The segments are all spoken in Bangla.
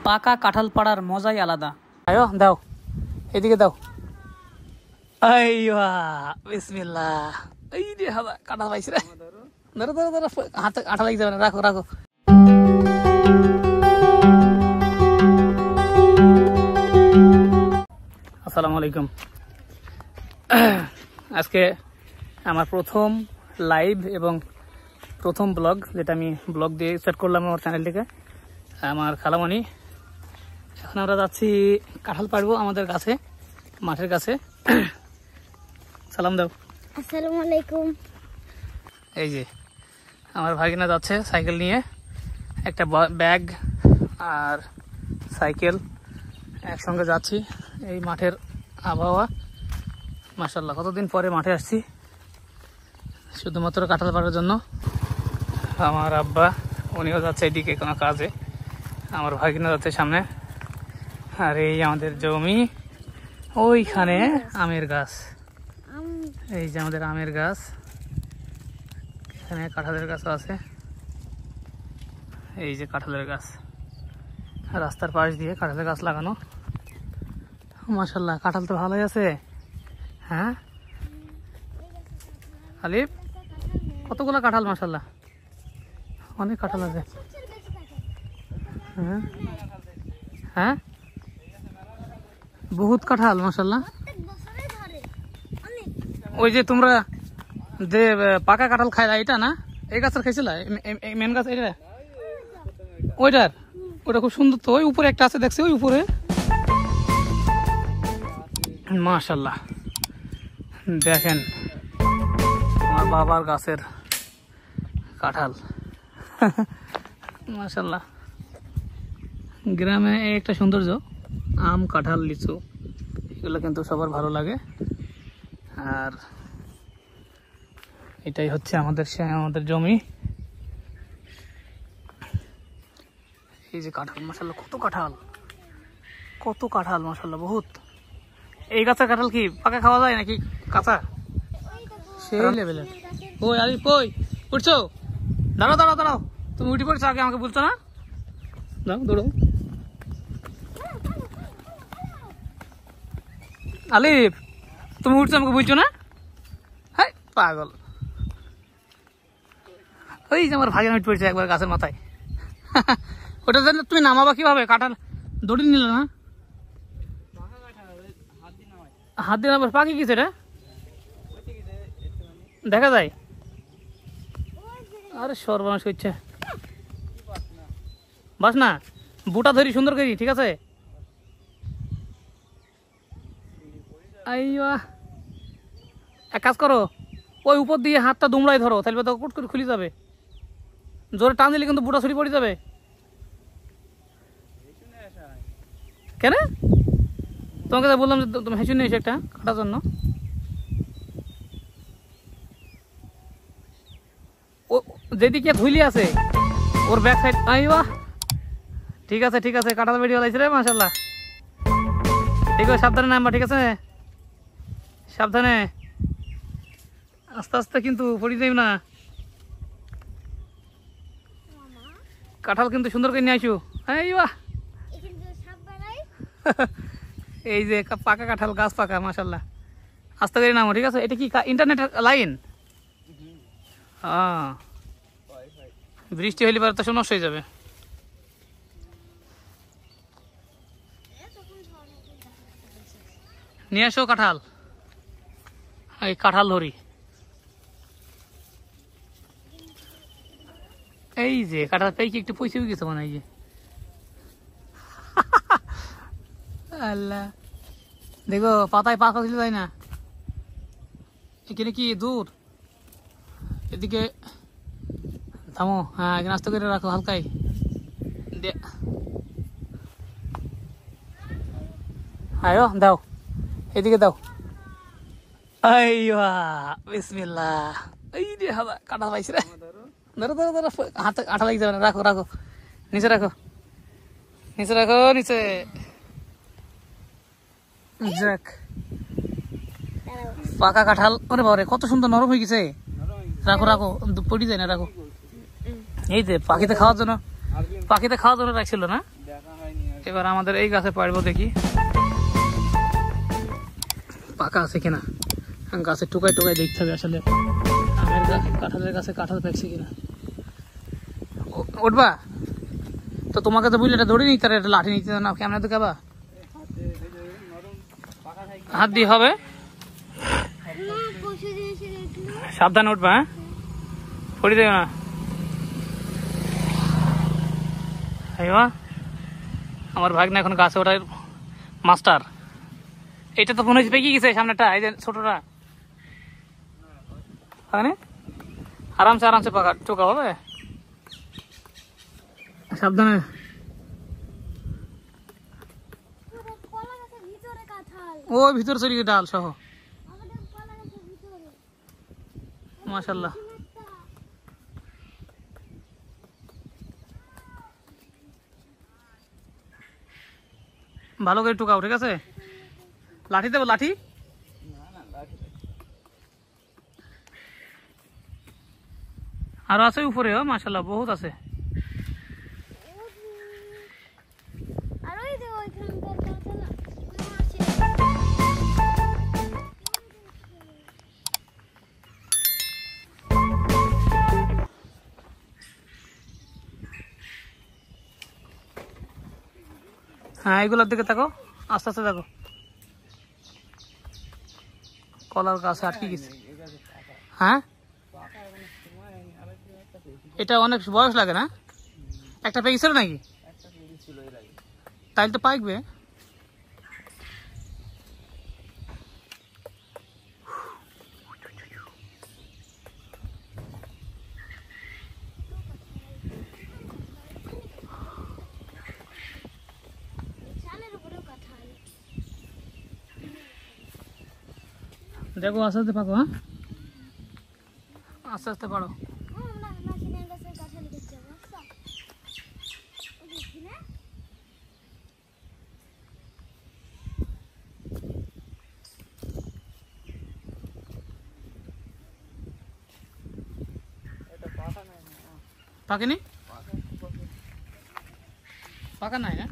পাকা কাঁঠাল পাড়ার মজাই আলাদা। আয়ো দাও, এদিকে দাও। আইয়া বিসমিল্লাহ। এই রে হাদা কাঁঠাল পাইছি রে। ধরো ধরো ধরো, হাতে আঠা লাগি যাবে না, রাখো রাখো। আসসালামু আলাইকুম। আজকে আমার প্রথম লাইভ এবং প্রথম ব্লগ, যেটা আমি ব্লগ দিয়ে স্টার্ট করলাম আমার চ্যানেল থেকে। আমার খালামণি, এখন আমরা যাচ্ছি কাঁঠাল পাড়বো আমাদের কাছে, মাঠের কাছে। সালাম দাও। আসসালামু আলাইকুম। এই যে আমার ভাগিনা যাচ্ছে সাইকেল নিয়ে, একটা ব্যাগ আর সাইকেল একসঙ্গে যাচ্ছি। এই মাঠের আবহাওয়া মাশাআল্লাহ, কতদিন পরে মাঠে আসছি শুধুমাত্র কাঁঠাল পাড়ার জন্য। আমার আব্বা উনিও যাচ্ছে এদিকে কোনো কাজে, আমার ভাগিনা যাচ্ছে সামনে। আর এই আমাদের জমি, ওইখানে আমের গাছ, এই যে আমাদের আমের গাছ, এখানে কাঁঠালের গাছও আছে। এই যে কাঁঠালের গাছ, রাস্তার পাশ দিয়ে কাঁঠালের গাছ লাগানো। মাশাআল্লাহ, কাঁঠাল তো ভালোই আছে। হ্যাঁ আলিফ, কতগুলো কাঁঠাল, মাশাআল্লাহ অনেক কাঁঠাল আছে। হ্যাঁ হ্যাঁ, বহুত কাঁঠাল মাশাআল্লাহ। ওই যে তোমরা যে পাকা কাঁঠাল খাইলা, এটা না? এই গাছের খাইছিল মেন গাছ এটা, ওইটার? ওটা খুব সুন্দর তো। ওই উপরে একটা আছে দেখছি, ওই উপরে মাশাআল্লাহ। দেখেন আমার বাবার গাছের কাঁঠাল মাশাআল্লাহ। গ্রামে একটা সৌন্দর্য, আম, কাঁঠাল, লিচু, এগুলো কিন্তু সবার ভালো লাগে। আর এটাই হচ্ছে আমাদের জমি। এই যে কাঁঠাল, মাশাআল্লাহ কত কাঁঠাল, কত কাঁঠাল মাশাআল্লাহ, বহুত। এই গাছের কাঁঠাল কি পাকা খাওয়া যায় নাকি কাঁচা? সেই লেভেলের। ওই আলিফ কই উঠছো? দাঁড়াও দাঁড়াও দাঁড়াও, তুমি উঠে পড়ছো আগে, আমাকে বলছো না? দাও দৌড়াও। আলিফ তুমি উঠছো, আমাকে বলছো না? হ্যাঁ পাগল। ওই যে আমার ভাগিনা উঠে পড়ছে একবার গাছের মাথায়। ওটা জানলে তুমি নামাবা কিভাবে? কাঁঠাল দড়ি নিল না, হাত দিয়ে নামার। পাখি কিছু রে দেখা যায়? আরে সর্বনাশ করছে। বাস না, বুটা ধরি সুন্দর করি, ঠিক আছে? আইয়া এক কাজ করো, ওই উপর দিয়ে হাতটা দুমড়াই ধরো, তাহলে তো কুট করে খুলে যাবে। জোরে টান দিলে কিন্তু বুটা ছড়ি পড়ে যাবে। কেন? তোমাকে বললাম যে তুমি হেঁচু নিয়েছো একটা কাটার জন্য। ও যেদিকে ধুইলি আছে ওর ব্যাক সাইড। আইয়া ঠিক আছে ঠিক আছে, কাটাতে বেরিয়ে লাইছে রে মাশাআল্লাহ। ঠিক আছে, সাবধানে নামবা, ঠিক আছে? সাবধানে, আস্তে আস্তে কিন্তু পড়ে যাই না। কাঁঠাল কিন্তু সুন্দর করে নিয়ে আসো। এই যে পাকা কাঁঠাল, গাছ পাকা মাশাআল্লাহ। আস্তে করে নামো, ঠিক আছে? এটা কি ইন্টারনেট লাইন? হ্যাঁ, বৃষ্টি হইলে পরে তো সব নষ্ট হয়ে যাবে। নিয়ে আসো কাঁঠাল, এই কাঁঠাল ধরি। এই যে কাঁঠাল পেয়ে কি একটু পয়সা হয়ে গেছে মনে হয়। যে আল্লাহ, দেখো পাতায় পাকা ছিল, তাই না? এখানে কি দূর, এদিকে থামো। হ্যাঁ, এখানে আস্তে করে রাখো, হালকাই। আয়ো দাও, এদিকে দাও। আইয়া বিসমিল্লাহ। এই রে হাদা কাঁঠাল পাইছি রে। ধরো ধরো ধরো, হাতে আঠা লাগি যাবে না, রাখো রাখো, নিচে রাখো, নিচে রাখো, নিচে। যাক, পাকা কাঁঠাল। ওরে বাবারে, কত সুন্দর নরম হয়ে গেছে। রাখো রাখো, পড়ে যায় না, রাখো। এই যে পাখিতে খাওয়ার জন্য রাখছিল না? এবার আমাদের এই গাছে পারবো, দেখি পাকা আছে কিনা। গাছের টোকায় টোকায় দেখতে হবে আসলে আমের গাছ, কাঁঠালের গাছে কাঁঠাল পেকছে কিনা। উঠবা তো, তোমাকে তো বুঝলে এটা ধরে নিতে, এটা লাঠি নিতে না, কেমন তো খাবা, হাত দিয়ে হবে। সাবধানে উঠবা, হ্যাঁ, পড়ে দেবে না। আমার ভাগ্নে এখন গাছে ওঠার মাস্টার। এটা তো মনে হচ্ছে পেকে গেছে সামনেটা, এই যে ছোটটা আরামসে আরামসে পাকা টোকা হবে। সাবধানে। ও ভিতর চলে গিয়ে ডাল সহ, মাশাআল্লাহ। ভালো করে টুকাও, ঠিক আছে? লাঠি দেবো, লাঠি আরো আছে উপরে, মাশাআল্লাহ বহুত আছে। হ্যাঁ, এগুলোর দিকে থাকো, আস্তে আস্তে থাকো। কলার গাছে আটকে গেছে। হ্যাঁ, এটা অনেক বয়স লাগে না? একটা পেয়েছিল নাকি? তাইলে তো পাইকবে। দেখো আস্তে আস্তে পাকো, হ্যাঁ আস্তে আস্তে পারো। পাকেনি, পাকা নাই না?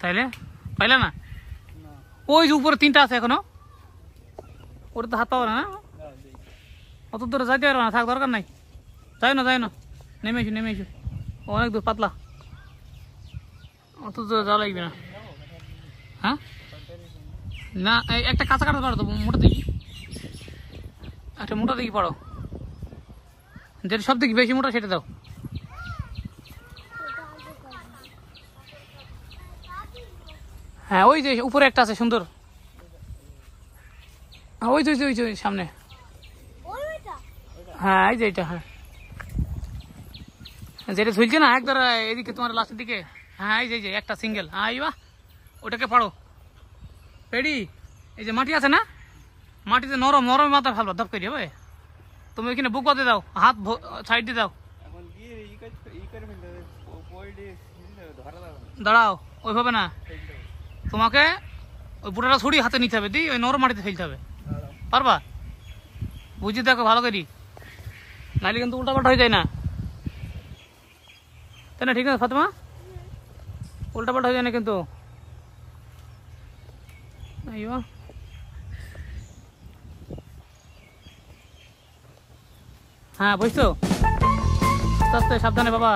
তাইলে পাইলে না? ওই যে উপরে তিনটা আছে এখনো, ওটা তো হাত পাবো না, অত দূরে যাইতে পারবো না, থাক দরকার নাই। যাই না, যাই না, নেমে এসো, নেমে এসো, অনেক দূর পাতলা, অত দূরে যাওয়া লাগবে না। হ্যাঁ না, একটা কাঁচা কাটা পারো তো, মোটা দেখি, একটা মোটা দেখি পারো, যেটা সব দেখি বেশি মোটা সেটা দাও। হ্যাঁ, ওই যে উপরে একটা আছে সুন্দর, ওই যে ওই যে সামনে, হ্যাঁ এই যে এটা, হ্যাঁ যেটা ঝুলছে না একবার এদিকে তোমার লাস্টের দিকে, হ্যাঁ এই যে একটা সিঙ্গেল, হ্যাঁ বাহ, ওটাকে পাড়ো। পেড়ি, এই যে মাটি আছে না, মাটিতে নরম নরম মাথা ফেলবা ধপ করি হবে। তুমি ওইখানে বুক বাঁধে দাও, হাত সাইড দিয়ে দাও, দাঁড়াও ওইভাবে না, তোমাকে ওই বুটাটা ছুড়ি হাতে নিতে হবে, ওই নরম মাটিতে ফেলতে হবে, পারবা? বুঝি দেখো ভালো করি, নাহলে কিন্তু উল্টাপাল্টা হয়ে যায় না, তাই না? ঠিক আছে ফাতেমা, উল্টাপাল্টা হয়ে যায় না কিন্তু। হ্যাঁ বুঝছো, আস্তে আস্তে সাবধানে বাবা।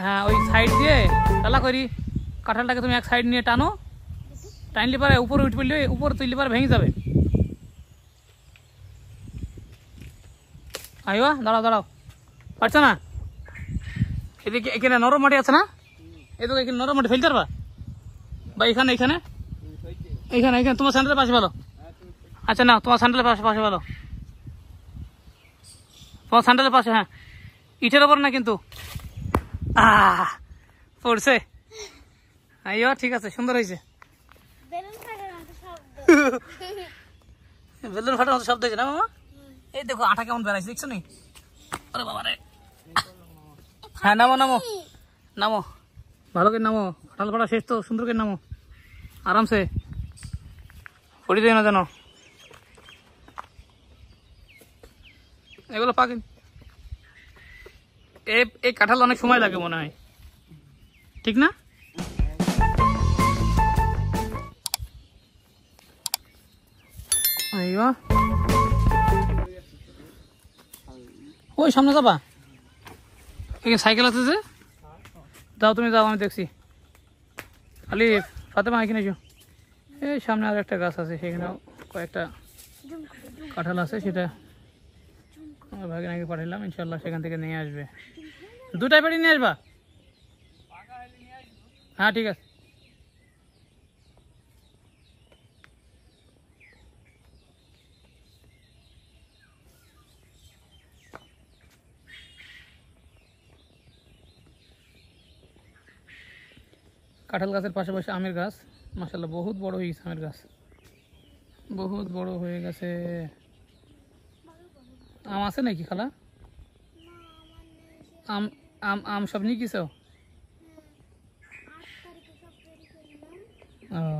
হ্যাঁ, ওই সাইড দিয়ে টালা করি কাঁঠালটাকে তুমি এক সাইড নিয়ে টানো, টাইনলে পারে উপরে উঠে পড়লে, উপরে তুললে পারে ভেঙে যাবে। আইবা, দাঁড়াও দাঁড়াও, পারছো না? এদিকে এখানে নরম মাটি আছে না, এদিকে এখানে নরম মাটি ফেলতে পারবা, বা এখানে এখানে এখানে এখানে তোমার স্যান্ডেলের পাশে ভালো। আচ্ছা না, তোমার স্যান্ডেলের পাশে পাশে ভালো, তোমার স্যান্ডেলের পাশে, হ্যাঁ ইটের ওপর না কিন্তু। পড়ছে, আইও ঠিক আছে, সুন্দর হয়েছে। বেলুন ফাটার মতো শব্দ হয়েছে না মামা? এই দেখো আঠা কেমন বেড়াইছে, দেখছো নি? আরে বাবা রে, হ্যাঁ নামো নামো নামো, ভালো করে নামো, কাঁঠাল ফাটা শেষ তো, সুন্দর করে নামো, আরামসে, পড়ি দেয় না যেন। এগুলো পাকেন, এই কাঁঠাল অনেক সময় লাগে মনে হয়, ঠিক না? ওই সামনে যাবা, এখানে সাইকেল আছে যে, যাও তুমি যাও, আমি দেখছি। খালি ফাতেমা এখানে এসো, এই সামনে আর একটা গাছ আছে, সেখানেও কয়েকটা কাঁঠাল আছে, সেটা আমার ভাগিনাকে পাঠালাম, ইনশাল্লাহ সেখান থেকে নিয়ে আসবে। দুটাই বাড়ি নিয়ে আসবা? হ্যাঁ ঠিক আছে। কাঁঠাল গাছের পাশাপাশি আমের গাছ, মাশাআল্লাহ বহুত বড় হয়ে গেছে, আমের গাছ বহুত বড় হয়ে গেছে। আম আছে নাকি খালা? আম আম আম সব নিয়ে গেছো?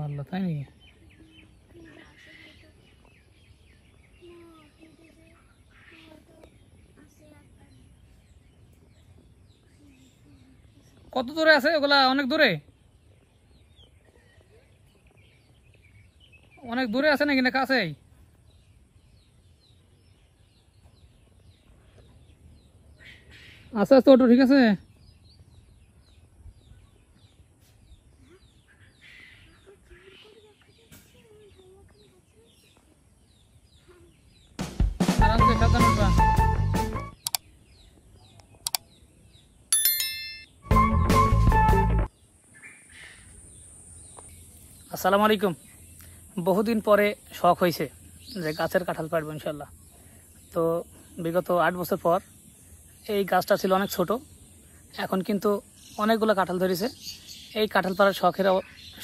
আল্লাহ, তাই নাকি? কত দূরে আছে ওগুলা? অনেক দূরে, অনেক দূরে আছে নাকি না কাছেই? আস্তে আস্তে ওঠো, ঠিক আছে? আরামসে সাবধানে উঠবা। আসসালামু আলাইকুম। বহুদিন পরে শখ হয়েছে যে গাছের কাঁঠাল পাড়বো ইনশাল্লাহ। তো বিগত 8 বছর পর এই গাছটা ছিল অনেক ছোট, এখন কিন্তু অনেকগুলো কাঁঠাল ধরেছে। এই কাঁঠাল পাড়ার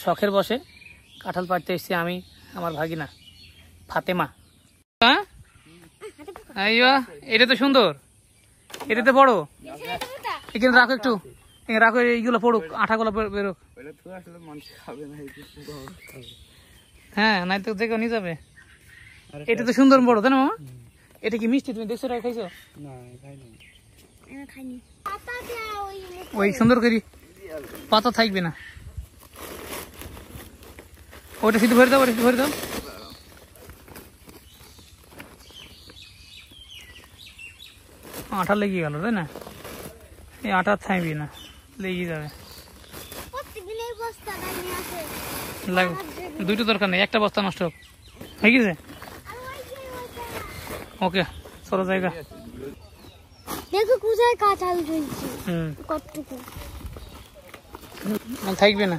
শখের বসে কাঁঠাল পাড়তে এসেছি আমি, আমার ভাগিনা ফাতেমা। হ্যাঁ, এটা তো সুন্দর, এটা তো বড়। এখানে রাখো, একটু এখানে রাখো, এইগুলো পড়ুক, আঠাগুলো বেরোক। হ্যাঁ, নাই তো যে কেউ নিয়ে যাবে। এটা তো সুন্দর বড়, তাই না মামা? এটা কি মিষ্টি? তুমি দেখছো, খাইছো? ওই সুন্দর করি পাতা থাকবে না, ওইটা শুধু ভরে দাও, ওটা শুধু ভরে দাও। আঠা লেগে গেল, তাই না? এই আঠা থাকবি না, লেগে যাবে। দুইটা দরকার নেই, একটা বস্তা নষ্ট হোক, হয়ে গেছে। ওকে, চলো জায়গা। দেখো কোথায় কাঁঠাল ঝুলছে, কতটুকু থাকবে না।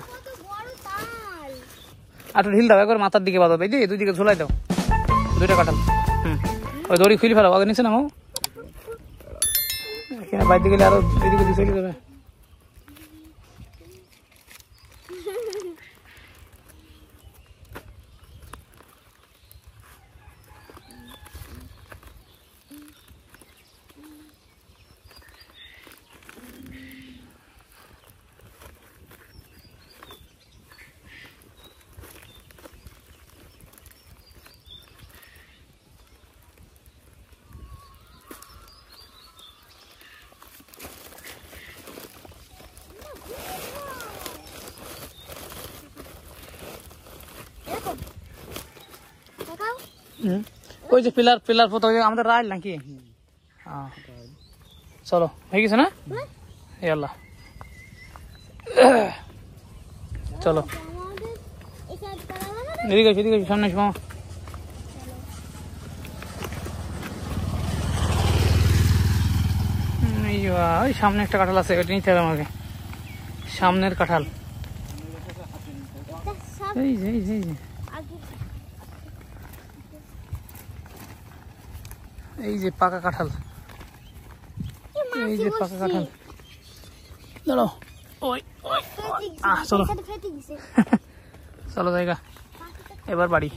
আর ঢিল দাও, একবার মাথার দিকে বাঁধো, এই যে দুই দিকে ঝুলাই দাও দুইটা কাঁঠাল। ওই দড়ি খুলে ফেলো, আগে নিচে নামো, এখানে বাইরে গেলে আরো এদিকে দিয়ে চলে যাবে। ওই যে পিলার পিলার পোতা আমাদের রাইল নাকি? চলো, হয়ে গেছে না? আল্লাহ, চলো এদিকে এদিকে সামনে মামা। ওই সামনে একটা কাঁঠাল আছে, ওইটা নিতে হবে আমাকে, সামনের কাঁঠাল। এই যে এই যে এই যে পাকা কাঁঠাল, এই যে পাকা কাঁঠাল। চলো চলো চলো জায়গা, এবার বাড়ি।